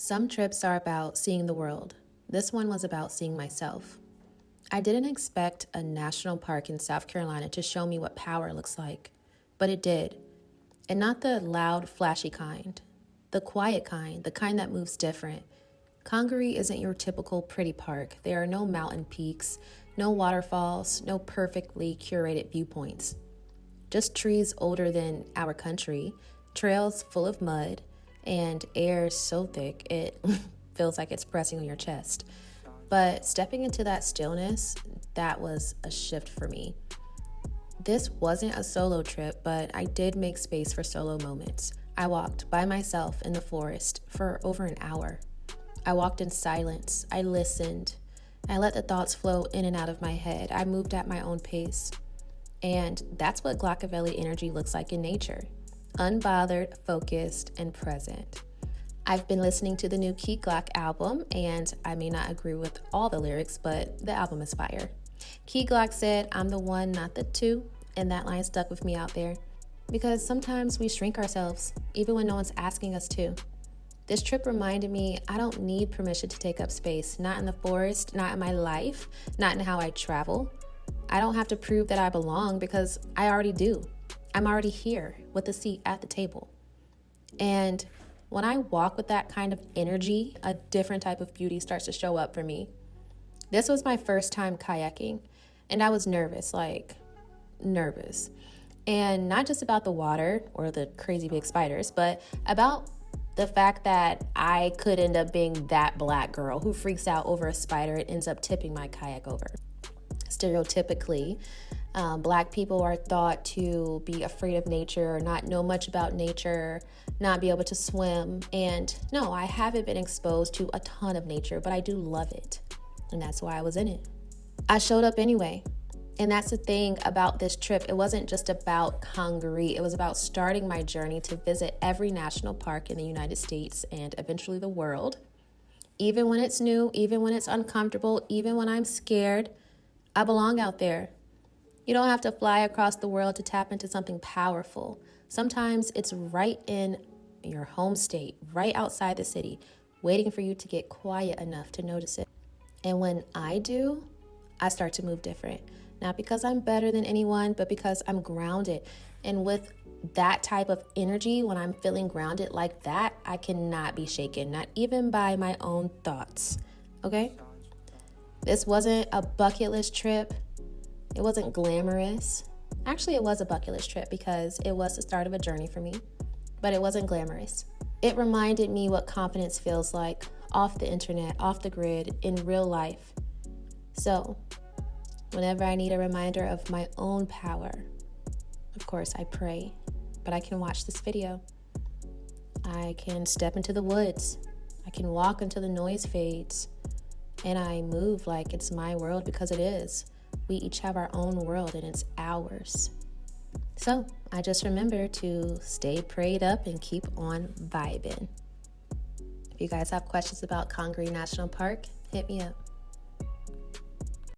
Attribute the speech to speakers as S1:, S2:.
S1: Some trips are about seeing the world. This one was about seeing myself. I didn't expect a national park in South Carolina to show me what power looks like, but it did. And not the loud, flashy kind, the quiet kind, the kind that moves different. Congaree isn't your typical pretty park. There are no mountain peaks, no waterfalls, no perfectly curated viewpoints. Just trees older than our country, trails full of mud, and air so thick it feels like it's pressing on your chest. But stepping into that stillness, that was a shift for me. This wasn't a solo trip, but I did make space for solo moments. I walked by myself in the forest for over an hour. I walked in silence. I listened. I let the thoughts flow in and out of my head. I moved at my own pace. And that's what Glockaveli energy looks like in nature. Unbothered, focused, and present. I've been listening to the new Key Glock album, and I may not agree with all the lyrics, but the album is fire. Key Glock said, "I'm the one, not the two," and that line stuck with me out there. Because sometimes we shrink ourselves, even when no one's asking us to. This trip reminded me I don't need permission to take up space, not in the forest, not in my life, not in how I travel. I don't have to prove that I belong because I already do. I'm already here with a seat at the table. And when I walk with that kind of energy, a different type of beauty starts to show up for me. This was my first time kayaking, and I was nervous. And not just about the water or the crazy big spiders, but about the fact that I could end up being that black girl who freaks out over a spider and ends up tipping my kayak over. Stereotypically, Black people are thought to be afraid of nature, not know much about nature, not be able to swim. And no, I haven't been exposed to a ton of nature, but I do love it. And that's why I was in it. I showed up anyway. And that's the thing about this trip. It wasn't just about Congaree. It was about starting my journey to visit every national park in the United States and eventually the world. Even when it's new, even when it's uncomfortable, even when I'm scared, I belong out there. You don't have to fly across the world to tap into something powerful. Sometimes it's right in your home state, right outside the city, waiting for you to get quiet enough to notice it. And when I do, I start to move different. Not because I'm better than anyone, but because I'm grounded. And with that type of energy, when I'm feeling grounded like that, I cannot be shaken, not even by my own thoughts. Okay? This wasn't a bucket list trip. It wasn't glamorous. Actually, it was a bucket list trip because it was the start of a journey for me, but it wasn't glamorous. It reminded me what confidence feels like off the internet, off the grid, in real life. So, whenever I need a reminder of my own power, of course I pray, but I can watch this video. I can step into the woods. I can walk until the noise fades, and I move like it's my world because it is. We each have our own world and it's ours. So I just remember to stay prayed up and keep on vibing. If you guys have questions about Congaree National Park, hit me up.